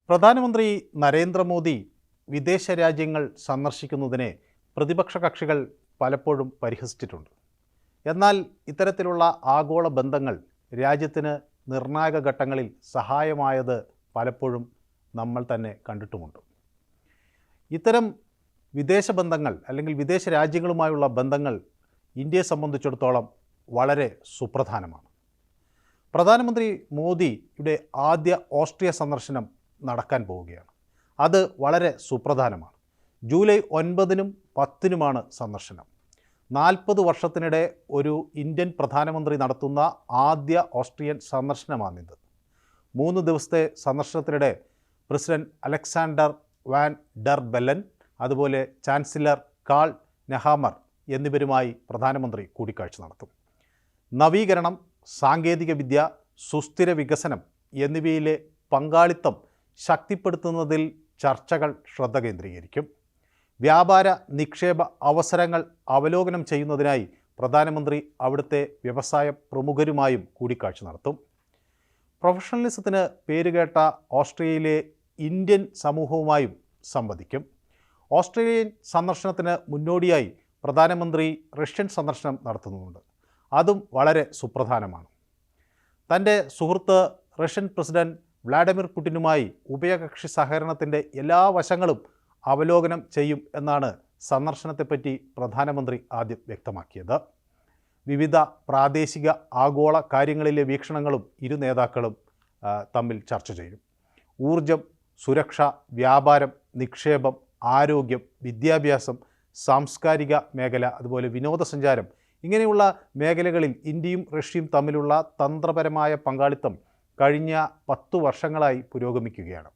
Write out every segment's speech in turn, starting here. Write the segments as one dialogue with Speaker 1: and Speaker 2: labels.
Speaker 1: പ്രധാനമന്ത്രി നരേന്ദ്രമോദി വിദേശ രാജ്യങ്ങൾ സന്ദർശിക്കുന്നതിനെ പ്രതിപക്ഷ കക്ഷികൾ പലപ്പോഴും പരിഹസിച്ചിട്ടുണ്ട്. എന്നാൽ ഇത്തരത്തിലുള്ള ആഗോള ബന്ധങ്ങൾ രാജ്യത്തിന് നിർണായക ഘട്ടങ്ങളിൽ സഹായമായത് പലപ്പോഴും നമ്മൾ തന്നെ കണ്ടിട്ടുമുണ്ട്. ഇത്തരം വിദേശ ബന്ധങ്ങൾ അല്ലെങ്കിൽ വിദേശ രാജ്യങ്ങളുമായുള്ള ബന്ധങ്ങൾ ഇന്ത്യയെ സംബന്ധിച്ചിടത്തോളം വളരെ സുപ്രധാനമാണ്. പ്രധാനമന്ത്രി മോദിയുടെ ആദ്യ ഓസ്ട്രിയ സന്ദർശനം നടക്കാൻ പോവുകയാണ്. അത് വളരെ സുപ്രധാനമാണ്. ജൂലൈ 9-നും 10-നുമാണ് സന്ദർശനം. 40 വർഷത്തിനിടെ ഒരു ഇന്ത്യൻ പ്രധാനമന്ത്രി നടത്തുന്ന ആദ്യ ഓസ്ട്രിയൻ സന്ദർശനമാണിത്. 3 ദിവസത്തെ സന്ദർശനത്തിനിടെ president Alexander van der Bellen, അതുപോലെ ചാൻസലർ കാൾ നെഹാമർ എന്നിവരുമായി പ്രധാനമന്ത്രി കൂടിക്കാഴ്ച നടത്തും. നവീകരണം, സാങ്കേതികവിദ്യ, സുസ്ഥിര വികസനം എന്നിവയിലെ പങ്കാളിത്തം ശക്തിപ്പെടുത്തുന്നതിൽ ചർച്ചകൾ ശ്രദ്ധ കേന്ദ്രീകരിക്കും. വ്യാപാര നിക്ഷേപ അവസരങ്ങൾ അവലോകനം ചെയ്യുന്നതിനായി പ്രധാനമന്ത്രി അവിടുത്തെ വ്യവസായ പ്രമുഖരുമായും കൂടിക്കാഴ്ച നടത്തും. പ്രൊഫഷണലിസത്തിന് പേരുകേട്ട ഓസ്ട്രിയയിലെ ഇന്ത്യൻ സമൂഹവുമായും സംവദിക്കും. ഓസ്ട്രേലിയൻ സന്ദർശനത്തിന് മുന്നോടിയായി പ്രധാനമന്ത്രി റഷ്യൻ സന്ദർശനം നടത്തുന്നുണ്ട്. അതും വളരെ സുപ്രധാനമാണ്. തൻ്റെ സുഹൃത്ത് റഷ്യൻ പ്രസിഡന്റ് വ്ളാഡിമിർ പുടിനുമായി ഉഭയകക്ഷി സഹകരണത്തിൻ്റെ എല്ലാ വശങ്ങളും അവലോകനം ചെയ്യും എന്നാണ് സന്ദർശനത്തെപ്പറ്റി പ്രധാനമന്ത്രി ആദ്യം വ്യക്തമാക്കിയത്. വിവിധ പ്രാദേശിക ആഗോള കാര്യങ്ങളിലെ വീക്ഷണങ്ങളും ഇരു നേതാക്കളും തമ്മിൽ ചർച്ച ചെയ്യും. ഊർജം, സുരക്ഷ, വ്യാപാരം, നിക്ഷേപം, ആരോഗ്യം, വിദ്യാഭ്യാസം, സാംസ്കാരിക മേഖല, അതുപോലെ വിനോദസഞ്ചാരം, ഇങ്ങനെയുള്ള മേഖലകളിൽ ഇന്ത്യയും റഷ്യയും തമ്മിലുള്ള തന്ത്രപരമായ പങ്കാളിത്തം കഴിഞ്ഞ 10 വർഷങ്ങളായി പുരോഗമിക്കുകയാണ്.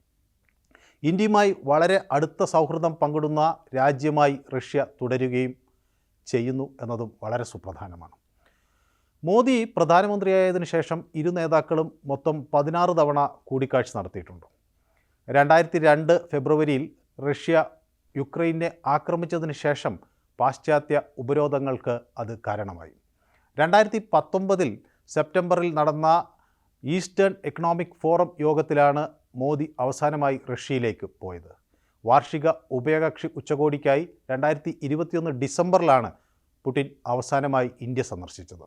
Speaker 1: ഇന്ത്യയുമായി വളരെ അടുത്ത സൗഹൃദം പങ്കിടുന്ന രാജ്യമായി റഷ്യ തുടരുകയും ചെയ്യുന്നു എന്നതും വളരെ സുപ്രധാനമാണ്. മോദി പ്രധാനമന്ത്രിയായതിനു ശേഷം ഇരു നേതാക്കളും മൊത്തം 16 തവണ കൂടിക്കാഴ്ച നടത്തിയിട്ടുണ്ട്. 2002 ഫെബ്രുവരിയിൽ റഷ്യ യുക്രൈനെ ആക്രമിച്ചതിന് ശേഷം പാശ്ചാത്യ ഉപരോധങ്ങൾക്ക് അത് കാരണമായി. 2019 സെപ്റ്റംബറിൽ നടന്ന ഈസ്റ്റേൺ എക്കണോമിക് ഫോറം യോഗത്തിലാണ് മോദി അവസാനമായി റഷ്യയിലേക്ക് പോയത്. വാർഷിക ഉഭയകക്ഷി ഉച്ചകോടിക്കായി 2021 ഡിസംബറിലാണ് പുടിൻ അവസാനമായി ഇന്ത്യ സന്ദർശിച്ചത്.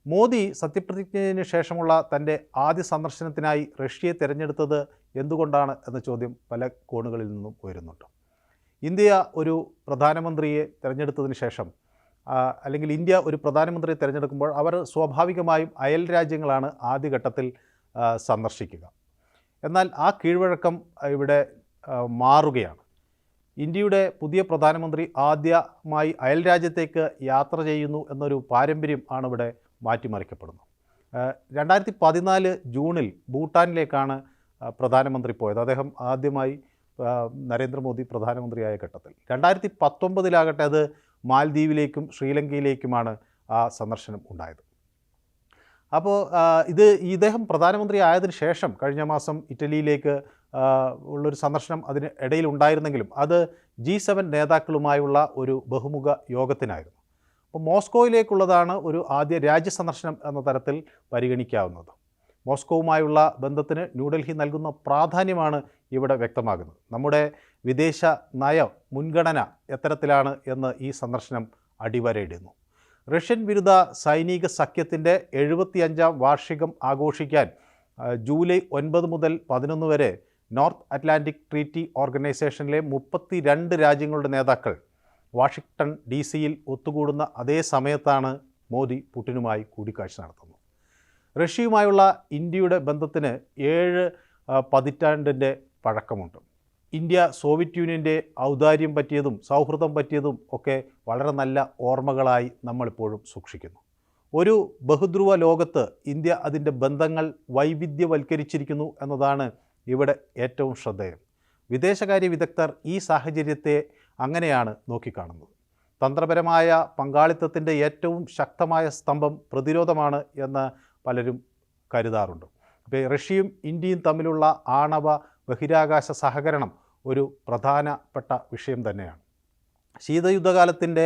Speaker 1: മോദി സത്യപ്രതിജ്ഞയ്ക്ക് ശേഷമുള്ള തൻ്റെ ആദ്യ സന്ദർശനത്തിനായി റഷ്യയെ തിരഞ്ഞെടുത്തത് എന്തുകൊണ്ടാണ് എന്ന ചോദ്യം പല കോണുകളിൽ നിന്നും ഉയരുന്നുണ്ട്. ഇന്ത്യ ഒരു പ്രധാനമന്ത്രിയെ തിരഞ്ഞെടുത്തതിന് ശേഷം അല്ലെങ്കിൽ ഇന്ത്യ ഒരു പ്രധാനമന്ത്രിയെ തിരഞ്ഞെടുക്കുമ്പോൾ അവർ സ്വാഭാവികമായും അയൽ രാജ്യങ്ങളാണ് ആദ്യഘട്ടത്തിൽ സന്ദർശിക്കുക. എന്നാൽ ആ കീഴ്വഴക്കം ഇവിടെ മാറുകയാണ്. ഇന്ത്യയുടെ പുതിയ പ്രധാനമന്ത്രി ആദ്യമായി അയൽ രാജ്യത്തേക്ക് യാത്ര ചെയ്യുന്നു എന്നൊരു പാരമ്പര്യം ആണ് ഇവിടെ മാറ്റിമറിക്കപ്പെടുന്നത്. 2014 ജൂണിൽ ഭൂട്ടാനിലേക്കാണ് പ്രധാനമന്ത്രി പോയത്. അദ്ദേഹം ആദ്യമായി നരേന്ദ്രമോദി പ്രധാനമന്ത്രിയായ ഘട്ടത്തിൽ. 2019 അത് മാൽദ്വീപിലേക്കും ശ്രീലങ്കയിലേക്കുമാണ് ആ സന്ദർശനം ഉണ്ടായത്. അപ്പോൾ ഇദ്ദേഹം പ്രധാനമന്ത്രി ആയതിനു ശേഷം കഴിഞ്ഞ മാസം ഇറ്റലിയിലേക്ക് ഉള്ളൊരു സന്ദർശനം അതിന് ഇടയിലുണ്ടായിരുന്നെങ്കിലും അത് G7 നേതാക്കളുമായുള്ള ഒരു ബഹുമുഖ യോഗത്തിനായിരുന്നു. അപ്പോൾ മോസ്കോയിലേക്കുള്ളതാണ് ഒരു ആദ്യ രാജ്യ സന്ദർശനം എന്ന തരത്തിൽ പരിഗണിക്കാവുന്നത്. മോസ്കോവുമായുള്ള ബന്ധത്തിന് ന്യൂഡൽഹി നൽകുന്ന പ്രാധാന്യമാണ് ഇവിടെ വ്യക്തമാകുന്നത്. നമ്മുടെ വിദേശ നയ മുൻഗണന എത്തരത്തിലാണ് എന്ന് ഈ സന്ദർശനം അടിവരയിടുന്നു. റഷ്യൻ വിരുദ്ധ സൈനിക സഖ്യത്തിൻ്റെ 75-ാം വാർഷികം ആഘോഷിക്കാൻ ജൂലൈ 9 മുതൽ 11 വരെ നോർത്ത് അറ്റ്ലാന്റിക് ട്രീറ്റി ഓർഗനൈസേഷനിലെ 32 രാജ്യങ്ങളുടെ നേതാക്കൾ വാഷിങ്ടൺ DC-യിൽ ഒത്തുകൂടുന്ന അതേ സമയത്താണ് മോദി പുടിനുമായി കൂടിക്കാഴ്ച നടത്തുന്നത്. റഷ്യയുമായുള്ള ഇന്ത്യയുടെ ബന്ധത്തിന് 7 പതിറ്റാണ്ടിൻ്റെ പഴക്കമുണ്ട്. ഇന്ത്യ സോവിയറ്റ് യൂണിയൻ്റെ ഔദാര്യം പറ്റിയതും സൗഹൃദം പറ്റിയതും ഒക്കെ വളരെ നല്ല ഓർമ്മകളായി നമ്മളിപ്പോഴും സൂക്ഷിക്കുന്നു. ഒരു ബഹുധ്രുവ ലോകത്ത് ഇന്ത്യ അതിൻ്റെ ബന്ധങ്ങൾ വൈവിധ്യവൽക്കരിച്ചിരിക്കുന്നു എന്നതാണ് ഇവിടെ ഏറ്റവും ശ്രദ്ധേയം. വിദേശകാര്യ വിദഗ്ധർ ഈ സാഹചര്യത്തെ അങ്ങനെയാണ് നോക്കിക്കാണുന്നത്. തന്ത്രപരമായ പങ്കാളിത്തത്തിൻ്റെ ഏറ്റവും ശക്തമായ സ്തംഭം പ്രതിരോധമാണ് എന്ന് പലരും കരുതാറുണ്ട്. അപ്പോൾ റഷ്യയും ഇന്ത്യയും തമ്മിലുള്ള ആണവ ബഹിരാകാശ സഹകരണം ഒരു പ്രധാനപ്പെട്ട വിഷയം തന്നെയാണ്. ശീതയുദ്ധകാലത്തിൻ്റെ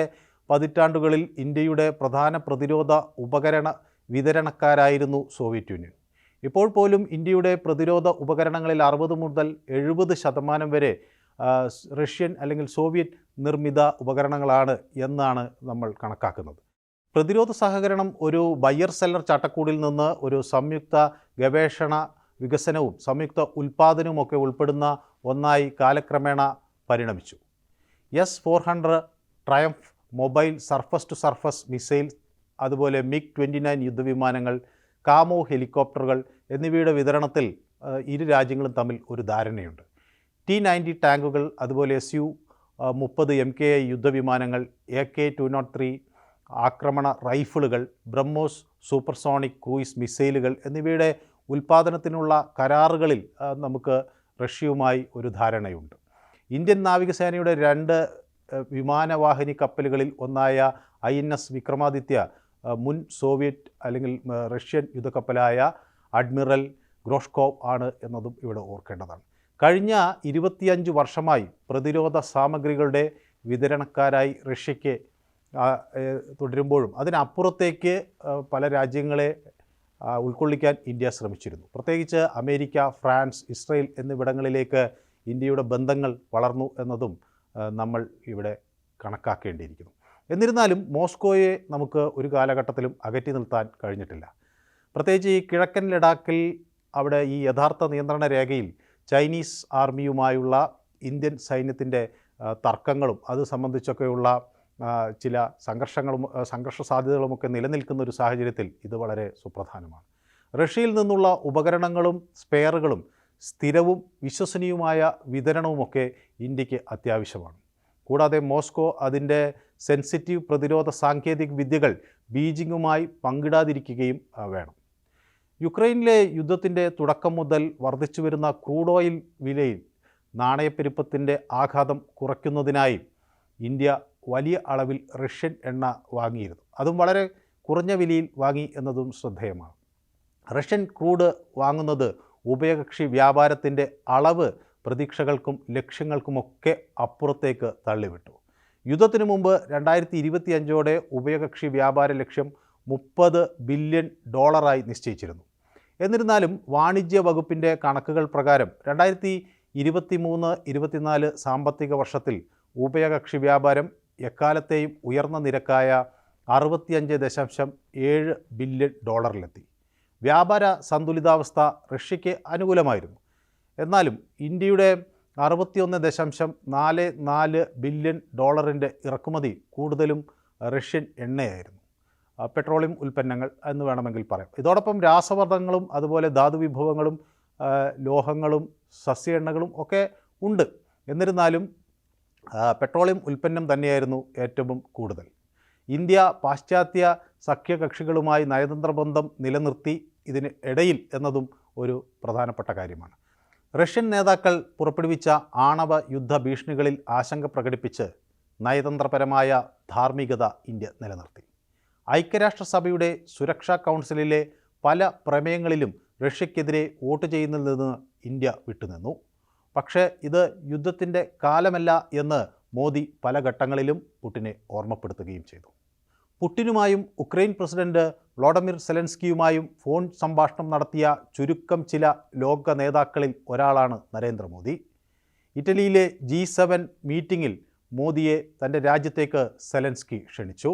Speaker 1: പതിറ്റാണ്ടുകളിൽ ഇന്ത്യയുടെ പ്രധാന പ്രതിരോധ ഉപകരണ വിതരണക്കാരായിരുന്നു സോവിയറ്റ് യൂണിയൻ. ഇപ്പോൾ പോലും ഇന്ത്യയുടെ പ്രതിരോധ ഉപകരണങ്ങളിൽ 60 മുതൽ 70% വരെ റഷ്യൻ അല്ലെങ്കിൽ സോവിയറ്റ് നിർമ്മിത ഉപകരണങ്ങളാണ് എന്നാണ് നമ്മൾ കണക്കാക്കുന്നത്. പ്രതിരോധ സഹകരണം ഒരു ബയ്യർ സെല്ലർ ചട്ടക്കൂടിൽ നിന്ന് ഒരു സംയുക്ത ഗവേഷണ വികസനവും സംയുക്ത ഉൽപ്പാദനവുമൊക്കെ ഉൾപ്പെടുന്ന ഒന്നായി കാലക്രമേണ പരിണമിച്ചു. S-400 Triumph mobile surface to surface missile, അതുപോലെ MiG-29 യുദ്ധവിമാനങ്ങൾ, കാമോ ഹെലികോപ്റ്ററുകൾ എന്നിവയുടെ വിതരണത്തിൽ ഇരു രാജ്യങ്ങളും തമ്മിൽ ഒരു ധാരണയുണ്ട്. T-90 ടാങ്കുകൾ, അതുപോലെ Su-30 MKI യുദ്ധവിമാനങ്ങൾ, AK-203 ആക്രമണ റൈഫിളുകൾ, ബ്രഹ്മോസ് സൂപ്പർസോണിക് ക്രൂയിസ് മിസൈലുകൾ എന്നിവയുടെ ഉൽപ്പാദനത്തിനുള്ള കരാറുകളിൽ നമുക്ക് റഷ്യയുമായി ഒരു ധാരണയുണ്ട്. ഇന്ത്യൻ നാവികസേനയുടെ 2 വിമാനവാഹിനി കപ്പലുകളിൽ ഒന്നായ INS വിക്രമാദിത്യ മുൻ സോവിയറ്റ് അല്ലെങ്കിൽ റഷ്യൻ യുദ്ധക്കപ്പലായ അഡ്മിറൽ ഗ്രോഷ്കോവ് ആണ് എന്നതും ഇവിടെ ഓർക്കേണ്ടതാണ്. കഴിഞ്ഞ 25 വർഷമായി പ്രതിരോധ സാമഗ്രികളുടെ വിതരണക്കാരായി റഷ്യയ്ക്ക് തുടരുമ്പോഴും അതിനപ്പുറത്തേക്ക് പല രാജ്യങ്ങളെ ഉൾക്കൊള്ളിക്കാൻ ഇന്ത്യ ശ്രമിച്ചിരുന്നു. പ്രത്യേകിച്ച് അമേരിക്ക, ഫ്രാൻസ്, ഇസ്രയേൽ എന്നിവിടങ്ങളിലേക്ക് ഇന്ത്യയുടെ ബന്ധങ്ങൾ വളർന്നു എന്നതും നമ്മൾ ഇവിടെ കണക്കാക്കേണ്ടിയിരിക്കുന്നു. എന്നിരുന്നാലും മോസ്കോയെ നമുക്ക് ഒരു കാലഘട്ടത്തിലും അകറ്റി നിർത്താൻ കഴിഞ്ഞിട്ടില്ല. പ്രത്യേകിച്ച് ഈ കിഴക്കൻ ലഡാക്കിൽ അവിടെ ഈ യഥാർത്ഥ നിയന്ത്രണ രേഖയിൽ ചൈനീസ് ആർമിയുമായുള്ള ഇന്ത്യൻ സൈന്യത്തിൻ്റെ തർക്കങ്ങളും അത് സംബന്ധിച്ചൊക്കെയുള്ള ചില സംഘർഷ സാധ്യതകളുമൊക്കെ നിലനിൽക്കുന്ന ഒരു സാഹചര്യത്തിൽ ഇത് വളരെ സുപ്രധാനമാണ്. റഷ്യയിൽ നിന്നുള്ള ഉപകരണങ്ങളും സ്പെയറുകളും സ്ഥിരവും വിശ്വസനീയവുമായ വിതരണവുമൊക്കെ ഇന്ത്യക്ക് അത്യാവശ്യമാണ്. കൂടാതെ മോസ്കോ അതിൻ്റെ സെൻസിറ്റീവ് പ്രതിരോധ സാങ്കേതിക വിദ്യകൾ ബീജിങ്ങുമായി പങ്കിടാതിരിക്കുകയും വേണം. യുക്രൈനിലെ യുദ്ധത്തിൻ്റെ തുടക്കം മുതൽ വർദ്ധിച്ചു വരുന്ന ക്രൂഡ് ഓയിൽ വിലയിൽ നാണയപ്പെരുപ്പത്തിൻ്റെ ആഘാതം കുറയ്ക്കുന്നതിനായി ഇന്ത്യ വലിയ അളവിൽ റഷ്യൻ എണ്ണ വാങ്ങിയിരുന്നു. അതും വളരെ കുറഞ്ഞ വിലയിൽ വാങ്ങി എന്നതും ശ്രദ്ധേയമാണ്. റഷ്യൻ ക്രൂഡ് വാങ്ങുന്നത് ഉഭയകക്ഷി വ്യാപാരത്തിൻ്റെ അളവ് പ്രതീക്ഷകൾക്കും ലക്ഷ്യങ്ങൾക്കുമൊക്കെ അപ്പുറത്തേക്ക് തള്ളിവിട്ടു. യുദ്ധത്തിനു മുമ്പ് 2025 ഉഭയകക്ഷി വ്യാപാര ലക്ഷ്യം $30 ബില്യൺ നിശ്ചയിച്ചിരുന്നു. എന്നിരുന്നാലും വാണിജ്യ വകുപ്പിൻ്റെ കണക്കുകൾ പ്രകാരം 2023-24 സാമ്പത്തിക വർഷത്തിൽ ഉഭയകക്ഷി വ്യാപാരം എക്കാലത്തെയും ഉയർന്ന നിരക്കായ $65.7 ബില്യൺ. വ്യാപാര സന്തുലിതാവസ്ഥ റഷ്യയ്ക്ക് അനുകൂലമായിരുന്നു. എന്നാലും ഇന്ത്യയുടെ $61.44 ബില്യൺ ഇറക്കുമതി കൂടുതലും റഷ്യൻ എണ്ണയായിരുന്നു, പെട്രോളിയം ഉൽപ്പന്നങ്ങൾ എന്ന് വേണമെങ്കിൽ പറയാം. ഇതോടൊപ്പം രാസവർഗ്ഗങ്ങളും അതുപോലെ ധാതുവിഭവങ്ങളും ലോഹങ്ങളും സസ്യ എണ്ണകളും ഒക്കെ ഉണ്ട്. എന്നിരുന്നാലും പെട്രോളിയം ഉൽപ്പന്നം തന്നെയായിരുന്നു ഏറ്റവും കൂടുതൽ. ഇന്ത്യ പാശ്ചാത്യ സഖ്യകക്ഷികളുമായി നയതന്ത്ര ബന്ധം നിലനിർത്തി ഇതിന് ഇടയിൽ എന്നതും ഒരു പ്രധാനപ്പെട്ട കാര്യമാണ്. റഷ്യൻ നേതാക്കൾ പുറപ്പെടുവിച്ച ആണവ യുദ്ധ ഭീഷണികളിൽ ആശങ്ക പ്രകടിപ്പിച്ച് നയതന്ത്രപരമായ ധാർമ്മികത ഇന്ത്യ നിലനിർത്തി. ഐക്യരാഷ്ട്രസഭയുടെ സുരക്ഷാ കൗൺസിലിലെ പല പ്രമേയങ്ങളിലും റഷ്യക്കെതിരെ വോട്ട് ചെയ്യുന്നതിൽ നിന്ന് ഇന്ത്യ വിട്ടുനിന്നു. പക്ഷേ ഇത് യുദ്ധത്തിൻ്റെ കാലമല്ല എന്ന് മോദി പല ഘട്ടങ്ങളിലും പുടിനെ ഓർമ്മപ്പെടുത്തുകയും ചെയ്തു. പുടിനുമായും ഉക്രൈൻ പ്രസിഡന്റ് വ്ളാഡിമിർ സെലൻസ്കിയുമായും ഫോൺ സംഭാഷണം നടത്തിയ ചുരുക്കം ചില ലോക നേതാക്കളിൽ ഒരാളാണ് നരേന്ദ്രമോദി. ഇറ്റലിയിലെ G7 മീറ്റിങ്ങിൽ മോദിയെ തൻ്റെ രാജ്യത്തേക്ക് സെലൻസ്കി ക്ഷണിച്ചു.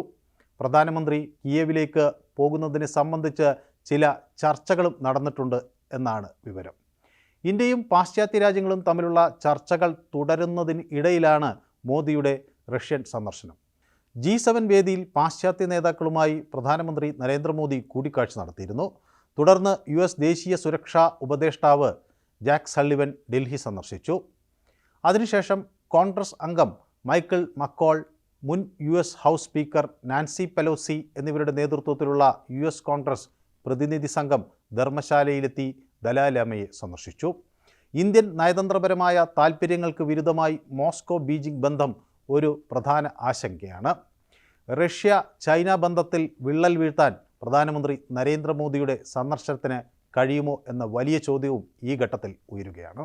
Speaker 1: പ്രധാനമന്ത്രി കിയേവിലേക്ക് പോകുന്നതിനെ സംബന്ധിച്ച് ചില ചർച്ചകളും നടന്നിട്ടുണ്ട് എന്നാണ് വിവരം. ഇന്ത്യയും പാശ്ചാത്യ രാജ്യങ്ങളും തമ്മിലുള്ള ചർച്ചകൾ തുടരുന്നതിന് ഇടയിലാണ് മോദിയുടെ റഷ്യൻ സന്ദർശനം. G7 വേദിയിൽ പാശ്ചാത്യ നേതാക്കളുമായി പ്രധാനമന്ത്രി നരേന്ദ്രമോദി കൂടിക്കാഴ്ച നടത്തിയിരുന്നു. തുടർന്ന് US ദേശീയ സുരക്ഷാ ഉപദേഷ്ടാവ് ജാക്ക് സള്ളിവൻ ഡൽഹി സന്ദർശിച്ചു. അതിനുശേഷം കോൺഗ്രസ് അംഗം മൈക്കിൾ മക്കോൾ, മുൻ US house speaker Nancy Pelosi എന്നിവരുടെ നേതൃത്വത്തിലുള്ള US കോൺഗ്രസ് പ്രതിനിധി സംഘം ധർമ്മശാലയിലെത്തി ദലാലാമയെ സന്ദർശിച്ചു. ഇന്ത്യൻ നയതന്ത്രപരമായ താൽപ്പര്യങ്ങൾക്ക് വിരുദ്ധമായി മോസ്കോ ബീജിംഗ് ബന്ധം ഒരു പ്രധാന ആശങ്കയാണ്. റഷ്യ ചൈന ബന്ധത്തിൽ വിള്ളൽ വീഴ്ത്താൻ പ്രധാനമന്ത്രി നരേന്ദ്രമോദിയുടെ സന്ദർശനത്തിന് കഴിയുമോ എന്ന വലിയ ചോദ്യവും ഈ ഘട്ടത്തിൽ ഉയരുകയാണ്.